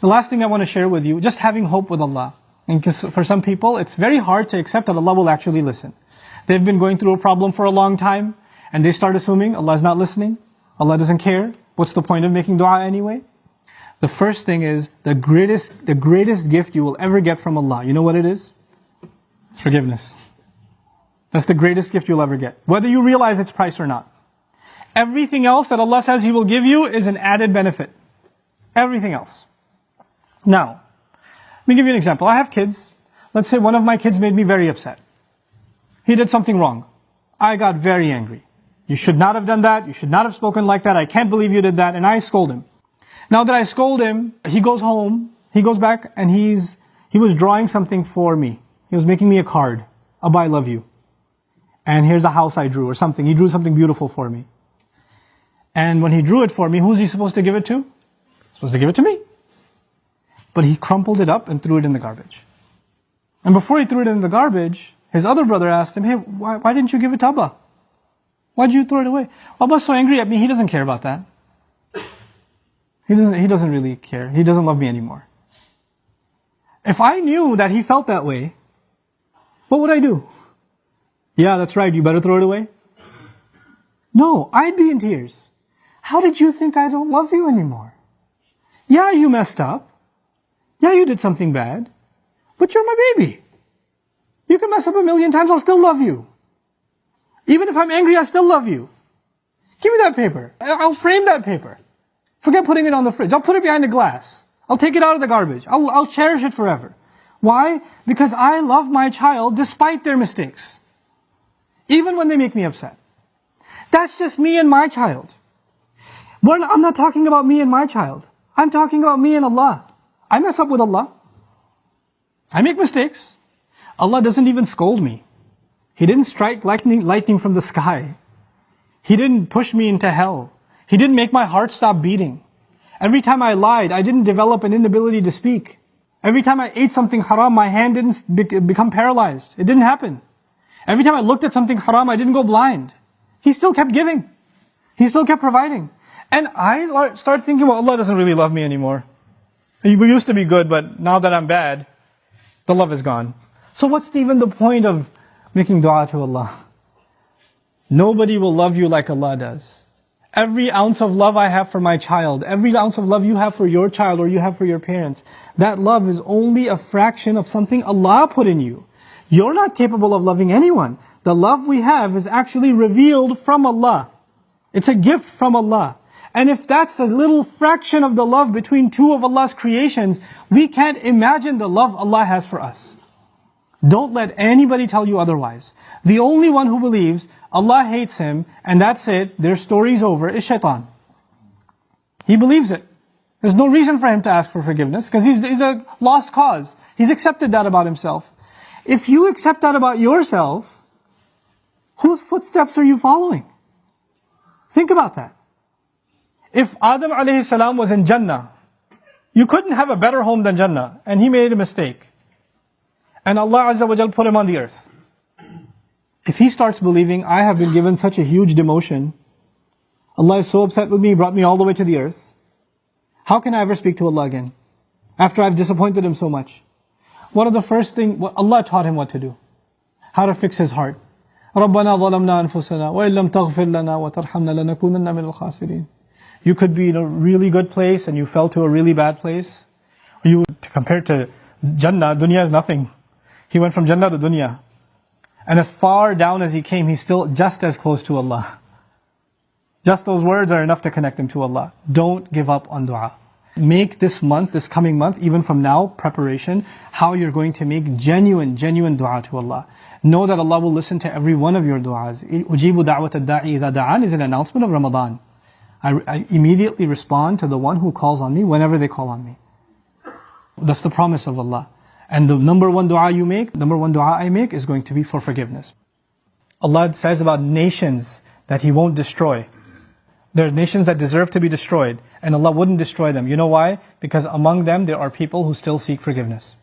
The last thing I want to share with you, just having hope with Allah. And because for some people, it's very hard to accept that Allah will actually listen. They've been going through a problem for a long time, and they start assuming Allah is not listening, Allah doesn't care. What's the point of making dua anyway? The first thing is, the greatest gift you will ever get from Allah. You know what it is? Forgiveness. That's the greatest gift you'll ever get, whether you realize its price or not. Everything else that Allah says He will give you is an added benefit. Everything else. Now, let me give you an example. I have kids. Let's say one of my kids made me very upset. He did something wrong. I got very angry. You should not have done that. You should not have spoken like that. I can't believe you did that. And I scold him. Now that I scold him, he goes home, he goes back, and he was drawing something for me. He was making me a card. Abba, I love you. And here's a house I drew, or something. He drew something beautiful for me. And when he drew it for me, who's he supposed to give it to? He's supposed to give it to me. But he crumpled it up and threw it in the garbage. And before he threw it in the garbage, his other brother asked him, hey, why didn't you give it to Abba? Why did you throw it away? Abba's so angry at me, he doesn't care about that. He doesn't really care. He doesn't love me anymore. If I knew that he felt that way, what would I do? Yeah, that's right, you better throw it away. No, I'd be in tears. How did you think I don't love you anymore? Yeah, you messed up. Yeah, you did something bad. But you're my baby. You can mess up 1,000,000 times, I'll still love you. Even if I'm angry, I still love you. Give me that paper. I'll frame that paper. Forget putting it on the fridge. I'll put it behind the glass. I'll take it out of the garbage. I'll cherish it forever. Why? Because I love my child despite their mistakes. Even when they make me upset. That's just me and my child. I'm not talking about me and my child. I'm talking about me and Allah. I mess up with Allah. I make mistakes. Allah doesn't even scold me. He didn't strike lightning from the sky. He didn't push me into hell. He didn't make my heart stop beating. Every time I lied, I didn't develop an inability to speak. Every time I ate something haram, my hand didn't become paralyzed. It didn't happen. Every time I looked at something haram, I didn't go blind. He still kept giving. He still kept providing. And I started thinking, well, Allah doesn't really love me anymore. We used to be good, but now that I'm bad, the love is gone. So what's even the point of making dua to Allah? Nobody will love you like Allah does. Every ounce of love I have for my child, every ounce of love you have for your child or you have for your parents, that love is only a fraction of something Allah put in you. You're not capable of loving anyone. The love we have is actually revealed from Allah. It's a gift from Allah. And if that's a little fraction of the love between two of Allah's creations, we can't imagine the love Allah has for us. Don't let anybody tell you otherwise. The only one who believes Allah hates him, and that's it, their story's over, is shaitan. He believes it. There's no reason for him to ask for forgiveness, because he's a lost cause. He's accepted that about himself. If you accept that about yourself, whose footsteps are you following? Think about that. If Adam alayhi salam was in Jannah, you couldn't have a better home than Jannah, and he made a mistake. And Allah Azza wa Jal put him on the earth. If he starts believing, I have been given such a huge demotion, Allah is so upset with me, He brought me all the way to the earth, how can I ever speak to Allah again? After I've disappointed Him so much. One of the first things, Allah taught him what to do. How to fix his heart. رَبَّنَا ظَلَمْنَا أَنفُسَنَا وَإِن لَمْ تَغْفِرْ لَنَا وَتَرْحَمْنَا لَنَكُونَنَّ مِنَ الْخَاسِرِينَ. You could be in a really good place and you fell to a really bad place. Compared to Jannah, dunya is nothing. He went from Jannah to dunya. And as far down as he came, he's still just as close to Allah. Just those words are enough to connect him to Allah. Don't give up on dua. Make this month, this coming month, even from now, preparation, how you're going to make genuine dua to Allah. Know that Allah will listen to every one of your du'as. Ujibu da'wat ad-da'i idha da'an is an announcement of Ramadan. I immediately respond to the one who calls on me whenever they call on me. That's the promise of Allah. And the number one dua I make is going to be for forgiveness. Allah says about nations that He won't destroy. There are nations that deserve to be destroyed, and Allah wouldn't destroy them. You know why? Because among them there are people who still seek forgiveness.